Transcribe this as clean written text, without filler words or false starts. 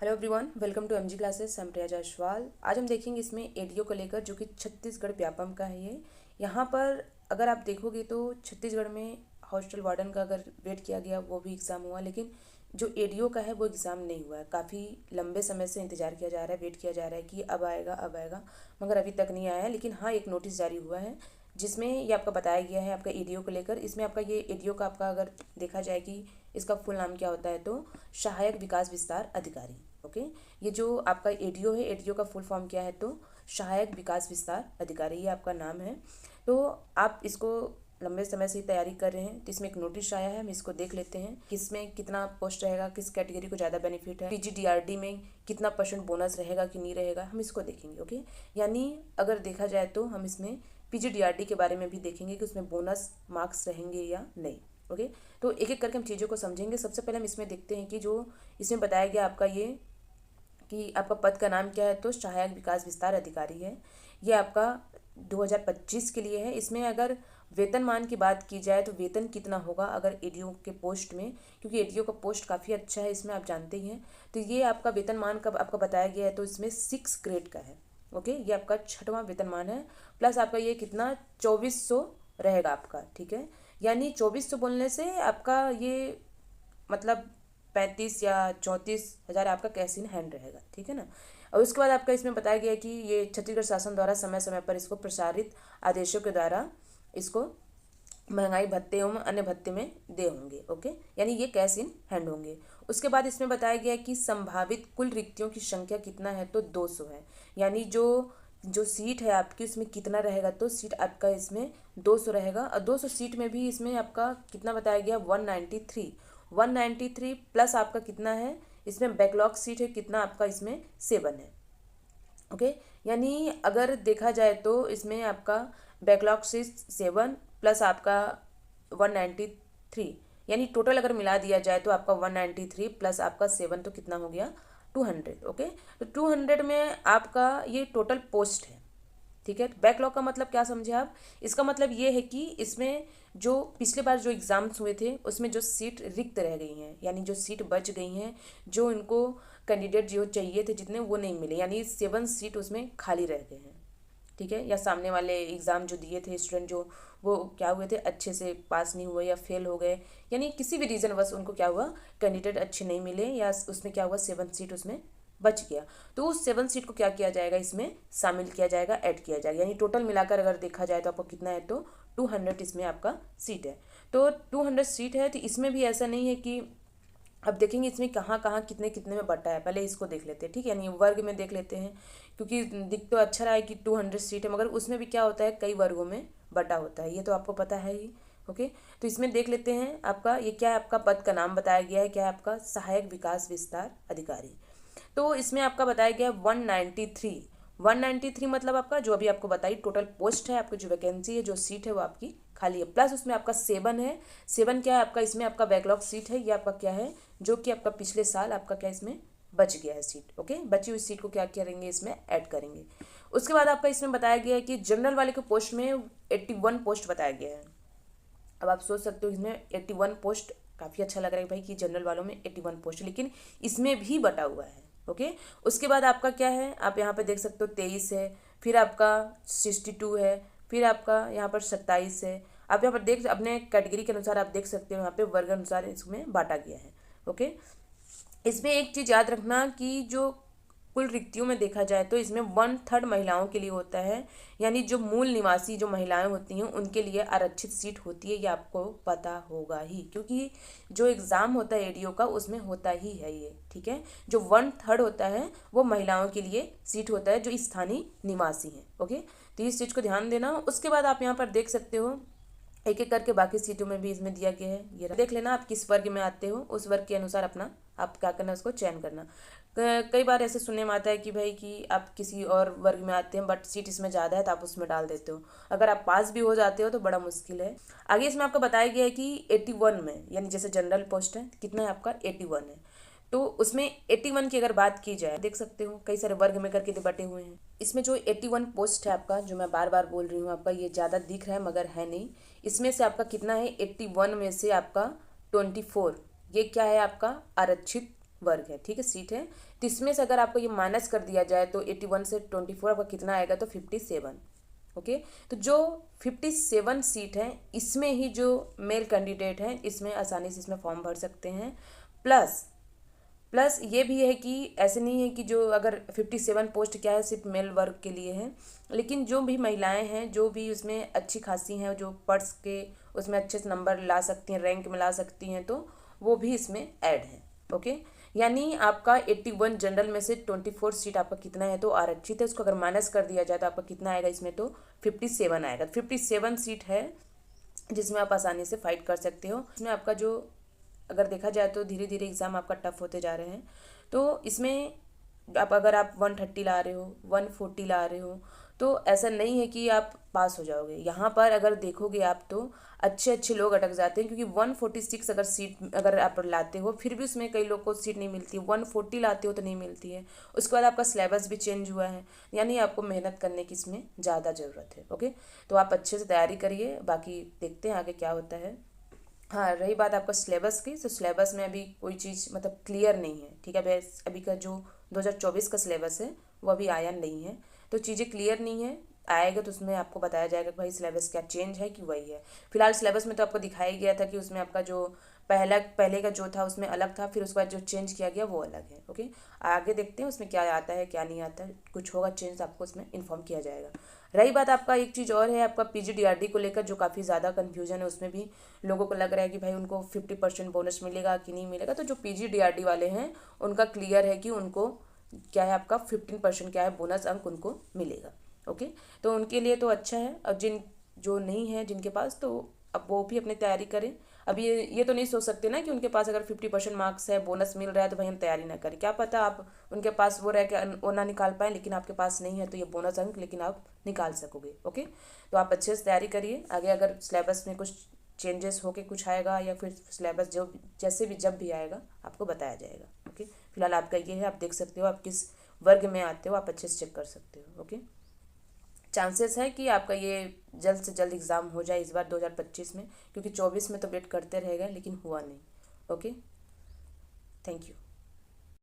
Hello everyone, welcome to MG classes. मैं प्रिया जायसवाल। आज हम देखेंगे इसमें एडीओ को लेकर, जो कि छत्तीसगढ़ व्यापम का है। ये यहाँ पर अगर आप देखोगे तो छत्तीसगढ़ में हॉस्टल वार्डन का अगर वेट किया गया वो भी एग्ज़ाम हुआ, लेकिन जो एडीओ का है वो एग्ज़ाम नहीं हुआ है। काफ़ी लंबे समय से इंतजार किया जा रहा है, वेट किया जा रहा है कि अब आएगा, मगर अभी तक नहीं आया है। लेकिन हाँ, एक नोटिस जारी हुआ है जिसमें ये आपका बताया गया है आपका एडीओ को लेकर। इसमें आपका ये एडीओ का आपका अगर देखा जाए कि इसका फुल नाम क्या होता है, तो सहायक विकास विस्तार अधिकारी। ओके, ये जो आपका एडीओ है, एडीओ का फुल फॉर्म क्या है, तो सहायक विकास विस्तार अधिकारी, ये आपका नाम है। तो आप इसको लंबे समय से तैयारी कर रहे हैं, तो इसमें एक नोटिस आया है, हम इसको देख लेते हैं। किसमें कितना पोस्ट रहेगा, किस कैटेगरी को ज़्यादा बेनिफिट है, पीजीडीआरडी में कितना % बोनस रहेगा कि नहीं रहेगा, हम इसको देखेंगे। ओके, यानी अगर देखा जाए तो हम इसमें पीजीडीआरडी के बारे में भी देखेंगे कि उसमें बोनस मार्क्स रहेंगे या नहीं। ओके, तो एक एक करके हम चीज़ों को समझेंगे। सबसे पहले हम इसमें देखते हैं कि जो इसमें बताया गया आपका ये कि आपका पद का नाम क्या है, तो सहायक विकास विस्तार अधिकारी है। ये आपका 2025 के लिए है। इसमें अगर वेतनमान की बात की जाए तो वेतन कितना होगा अगर एडीओ के पोस्ट में, क्योंकि एडीओ का पोस्ट काफ़ी अच्छा है इसमें, आप जानते ही हैं। तो ये आपका वेतनमान कब आपका बताया गया है, तो इसमें 6 ग्रेड का है। ओके, ये आपका 6वां वेतनमान है। प्लस आपका ये कितना 2400 रहेगा आपका, ठीक है। यानी 2400 बोलने से आपका ये मतलब 35 या 34 हज़ार आपका कैश इन हैंड रहेगा, ठीक है ना। और उसके बाद आपका इसमें बताया गया कि ये छत्तीसगढ़ शासन द्वारा समय समय पर इसको प्रसारित आदेशों के द्वारा इसको महंगाई भत्ते एवं अन्य भत्ते में दे होंगे। ओके, यानी ये कैश इन हैंड होंगे। उसके बाद इसमें बताया गया कि संभावित कुल रिक्तियों की संख्या कितना है, तो 200 है। यानी जो जो सीट है आपकी उसमें कितना रहेगा, तो सीट आपका इसमें 200 रहेगा। और 200 सीट में भी इसमें आपका कितना बताया गया, 193 प्लस आपका कितना है इसमें बैकलॉग सीट है, कितना आपका इसमें 7 है। ओके, यानी अगर देखा जाए तो इसमें आपका बैकलॉग सीट 7 प्लस आपका 193, यानी टोटल अगर मिला दिया जाए तो आपका 193 प्लस आपका 7 तो कितना हो गया 200। ओके, तो 200 में आपका ये टोटल पोस्ट है, ठीक है। बैकलॉग का मतलब क्या समझे आप, इसका मतलब ये है कि इसमें जो पिछले बार जो एग्ज़ाम्स हुए थे उसमें जो सीट रिक्त रह गई हैं, यानी जो सीट बच गई हैं, जो इनको कैंडिडेट जो चाहिए थे जितने, वो नहीं मिले, यानी 7 सीट उसमें खाली रह गए हैं, ठीक है। या सामने वाले एग्ज़ाम जो दिए थे स्टूडेंट, जो वो क्या हुए थे, अच्छे से पास नहीं हुए या फेल हो गए, यानी किसी भी रीज़न बस उनको क्या हुआ, कैंडिडेट अच्छे नहीं मिले, या उसमें क्या हुआ 7 सीट उसमें बच गया। तो उस 7 सीट को क्या किया जाएगा, इसमें शामिल किया जाएगा, ऐड किया जाएगा। यानी टोटल मिलाकर अगर देखा जाए तो आपको कितना है, तो 200 इसमें आपका सीट है। तो 200 सीट है, तो इसमें भी ऐसा नहीं है कि अब देखेंगे इसमें कहाँ कहाँ कितने कितने में बटा है, पहले इसको देख लेते हैं, ठीक है। यानी वर्ग में देख लेते हैं, क्योंकि दिख तो अच्छा रहा है कि 200 सीट है, मगर उसमें भी क्या होता है, कई वर्गों में बटा होता है, ये तो आपको पता है ही। ओके, तो इसमें देख लेते हैं आपका ये क्या है, आपका पद का नाम बताया गया है, क्या है आपका सहायक विकास विस्तार अधिकारी। तो इसमें आपका बताया गया 193 मतलब आपका जो अभी आपको बताई टोटल पोस्ट है, आपकी जो वैकेंसी है, जो सीट है वो आपकी खाली है। प्लस उसमें आपका 7 है। 7 क्या है आपका, इसमें आपका बैकलॉग सीट है, ये आपका क्या है, जो कि आपका पिछले साल आपका क्या इसमें बच गया है सीट। ओके, बची हुई सीट को क्या करेंगे, इसमें ऐड करेंगे। उसके बाद आपका इसमें बताया गया है कि जनरल वाले के पोस्ट में 81 पोस्ट बताया गया है। अब आप सोच सकते हो इसमें 81 पोस्ट, काफ़ी अच्छा लग रहा है भाई कि जनरल वालों में 81 पोस्ट, लेकिन इसमें भी बटा हुआ है। ओके, उसके बाद आपका क्या है, आप यहाँ पे देख सकते हो 23 है, फिर आपका 62 है, फिर आपका यहाँ पर 27 है। आप यहाँ पर देख अपने कैटेगरी के अनुसार आप देख सकते हो, यहाँ पे वर्ग अनुसार इसमें बांटा गया है। ओके, इसमें एक चीज़ याद रखना कि जो कुल रिक्तियों में देखा जाए तो इसमें 1/3 महिलाओं के लिए होता है, यानी जो मूल निवासी जो महिलाएं होती हैं उनके लिए आरक्षित सीट होती है, ये आपको पता होगा ही, क्योंकि जो एग्ज़ाम होता है एडीओ का उसमें होता ही है ये, ठीक है। जो 1/3 होता है वो महिलाओं के लिए सीट होता है जो स्थानीय निवासी हैं। ओके, तो इस चीज़ को ध्यान देना। उसके बाद आप यहाँ पर देख सकते हो एक एक करके बाकी सीटों में भी इसमें दिया गया है, ये देख लेना आप किस वर्ग में आते हो, उस वर्ग के अनुसार अपना आप क्या करना है उसको चयन करना। कई बार ऐसे सुनने में आता है कि भाई कि आप किसी और वर्ग में आते हैं बट सीट इसमें ज़्यादा है तो आप उसमें डाल देते हो, अगर आप पास भी हो जाते हो तो बड़ा मुश्किल है। आगे इसमें आपको बताया गया है कि 81 में, यानी जैसे जनरल पोस्ट है कितना है आपका 81 है, तो उसमें 81 की अगर बात की जाए देख सकते हो कई सारे वर्ग में करके बटे हुए हैं। इसमें जो 81 पोस्ट है आपका, जो मैं बार बार बोल रही हूँ आपका, ये ज़्यादा दिख रहा है मगर है नहीं। इसमें से आपका कितना है 81 में से आपका 24, ये क्या है आपका आरक्षित वर्ग है, ठीक है, सीट है। तो इसमें से अगर आपको ये माइनस कर दिया जाए तो 81 से 24 आपका कितना आएगा, तो 57। ओके, तो जो 57 सीट है इसमें ही जो मेल कैंडिडेट हैं इसमें आसानी से इसमें फॉर्म भर सकते हैं। प्लस ये भी है कि ऐसे नहीं है कि जो अगर 57 पोस्ट क्या है सिर्फ मेल वर्ग के लिए है, लेकिन जो भी महिलाएं हैं जो भी उसमें अच्छी खासी हैं, जो पढ़ के उसमें अच्छे से नंबर ला सकती हैं, रैंक में ला सकती हैं, तो वो भी इसमें ऐड है। ओके, यानी आपका 81 जनरल में से 24 सीट आपका कितना है, तो आरक्षित है। उसको अगर माइनस कर दिया जाए तो आपका कितना आएगा इसमें, तो 57 आएगा। 57 सीट है जिसमें आप आसानी से फाइट कर सकते हो। इसमें आपका जो अगर देखा जाए तो धीरे धीरे एग्ज़ाम आपका टफ होते जा रहे हैं, तो इसमें अगर आप 130 ला रहे हो, 140 ला रहे हो, तो ऐसा नहीं है कि आप पास हो जाओगे। यहाँ पर अगर देखोगे आप तो अच्छे अच्छे लोग अटक जाते हैं, क्योंकि 146 अगर सीट अगर आप लाते हो फिर भी उसमें कई लोग को सीट नहीं मिलती, 140 लाते हो तो नहीं मिलती है। उसके बाद आपका सिलेबस भी चेंज हुआ है, यानी आपको मेहनत करने की इसमें ज़्यादा ज़रूरत है। ओके, तो आप अच्छे से तैयारी करिए, बाकी देखते हैं आगे क्या होता है। हाँ, रही बात आपका सिलेबस की, तो सिलेबस में अभी कोई चीज़ मतलब क्लियर नहीं है, ठीक है। अभी का जो 2024 का सिलेबस है वो अभी आया नहीं है, तो चीज़ें क्लियर नहीं है। आएगा तो उसमें आपको बताया जाएगा कि भाई सिलेबस क्या चेंज है कि वही है। फिलहाल सिलेबस में तो आपको दिखाया गया था कि उसमें आपका जो पहले का जो था उसमें अलग था, फिर उसके बाद जो चेंज किया गया वो अलग है। ओके, आगे देखते हैं उसमें क्या आता है क्या नहीं आता है, कुछ होगा चेंज आपको उसमें इन्फॉर्म किया जाएगा। रही बात आपका एक चीज़ और है, आपका PGDRD को लेकर जो काफ़ी ज़्यादा कन्फ्यूजन है, उसमें भी लोगों को लग रहा है कि भाई उनको 50% बोनस मिलेगा कि नहीं मिलेगा। तो जो PGDRD वाले हैं उनका क्लियर है कि उनको क्या है, आपका 15% क्या है बोनस अंक उनको मिलेगा। ओके, तो उनके लिए तो अच्छा है। अब जो नहीं है जिनके पास, तो अब वो भी अपनी तैयारी करें। अब ये तो नहीं सोच सकते ना कि उनके पास अगर 50% मार्क्स है, बोनस मिल रहा है, तो भाई हम तैयारी ना करें। क्या पता आप उनके पास वो रह के वो ना निकाल पाएँ, लेकिन आपके पास नहीं है तो ये बोनस अंक लेकिन आप निकाल सकोगे। ओके, तो आप अच्छे से तैयारी करिए। आगे अगर सिलेबस में कुछ चेंजेस होके कुछ आएगा या फिर सिलेबस जो जैसे भी जब भी आएगा आपको बताया जाएगा। ओके, फिलहाल आपका ये है, आप देख सकते हो आप किस वर्ग में आते हो, आप अच्छे से चेक कर सकते हो। ओके, चांसेस है कि आपका ये जल्द से जल्द एग्ज़ाम हो जाए इस बार 2025 में, क्योंकि 24 में तो वेट करते रह गए लेकिन हुआ नहीं। Okay, thank you.